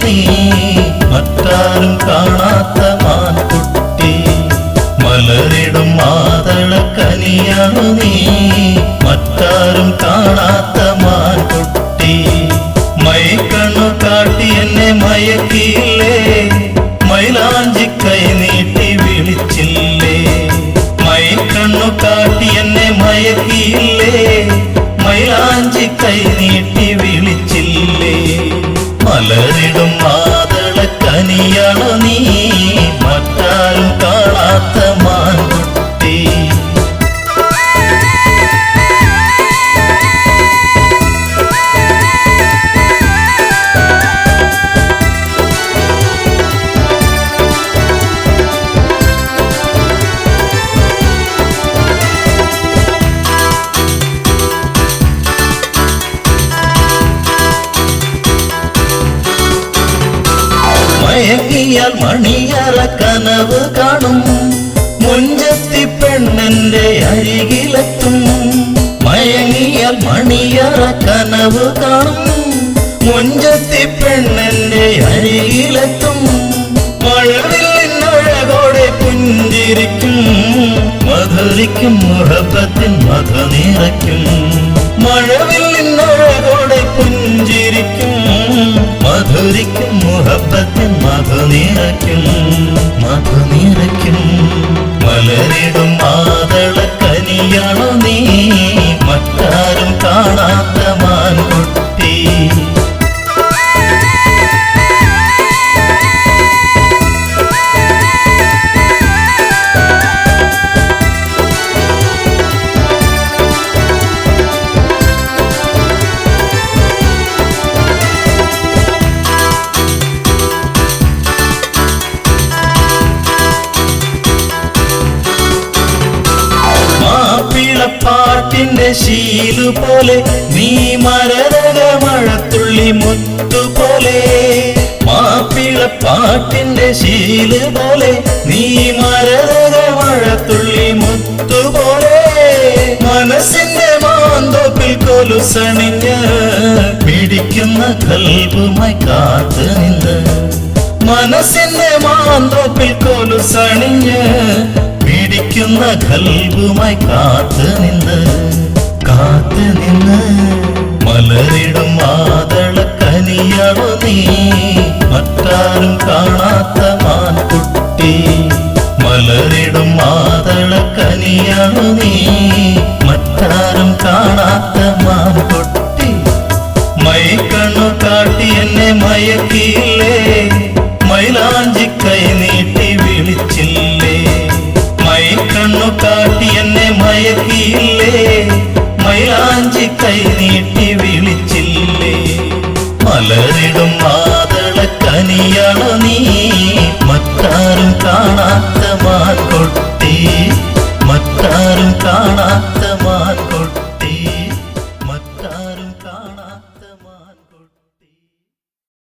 നീ മറ്റാരും കാണാത്ത മാൻകുട്ടി മലരിടും മാതളക്കനിയാണു നീ മറ്റാരും കാണാത്ത മാൻകുട്ടി മൈക്കണ്ണു കാട്ടി എന്നെ മയക്കിയില്ലേ മൈലാഞ്ചി കൈ നീട്ടി വിളിച്ചില്ലേ മൈക്കണ്ണു കാട്ടി എന്നെ മയക്കിയില്ലേ മൈലാഞ്ചി കൈ നീട്ടി വിളിച്ചില്ലേ മലരിടും മാതളക്കനിയാണു നീ മറ്റാരും കാണാത്ത മാൻകുട്ടി മയങ്ങിയാൽ മണിയറ കനവ് കാണും മുഞ്ചത്തി പെണ്ണെന്റെ അരികിലെത്തും മയങ്ങിയാൽ മണിയറ കനവ് കാണും മുഞ്ചത്തി പെണ്ണെന്റെ അരികിലെത്തും മഴവില്ലഴകോടെ പുഞ്ചിരിക്കും മധുരിക്കും മുഹബത്തിൻ മധ നിറയ്ക്കും മഴവില്ലഴകോടെ പുഞ്ചിരിക്കും മധുരിക്കും മുഹബത്തിൻ മധ നിറയ്ക്കും മലരിടും മാതളക്കനിയാണു നീ മറ്റാരും കാണാത്ത മാൻകുട്ടി പാട്ടിന്റെ ശീലു പോലെ നീ മരതക മഴത്തുള്ളി മുത്തുപോലെ മാപ്പിള പാട്ടിന്റെ ശീലു പോലെ നീ മരതക മഴത്തുള്ളി മുത്തുപോലെ മനസ്സിന്റെ മാന്തോപ്പിൽ കൊലുസണിഞ്ഞ് പിടിക്കുന്ന കൽബുമായി കാത്തു നിന്ന് മനസ്സിന്റെ മാന്തോപ്പിൽ കൊലുസണിഞ്ഞ് പിടിക്കുന്ന കൽബുമായി കാത്തു നിന്ന് മലരിടും മാതളക്കനിയാണു നീ മറ്റാരും കാണാത്ത മാൻകുട്ടി മലരിടും മാതളക്കനിയാണു നീ മറ്റാരും കാണാത്ത മാൻകുട്ടി മൈക്കണ്ണു കാട്ടി എന്നെ മയക്കിയില്ലേ മൈലാഞ്ചി കൈ നീട്ടി വിളിച്ചില്ലേ മൈക്കണ്ണു കാട്ടി എന്നെ മയക്കിയില്ലേ മൈലാഞ്ചി കൈ നീട്ടി വിളിച്ചില്ലേ മലരിടും മാതളക്കനിയാണു നീ മറ്റാരും കാണാത്ത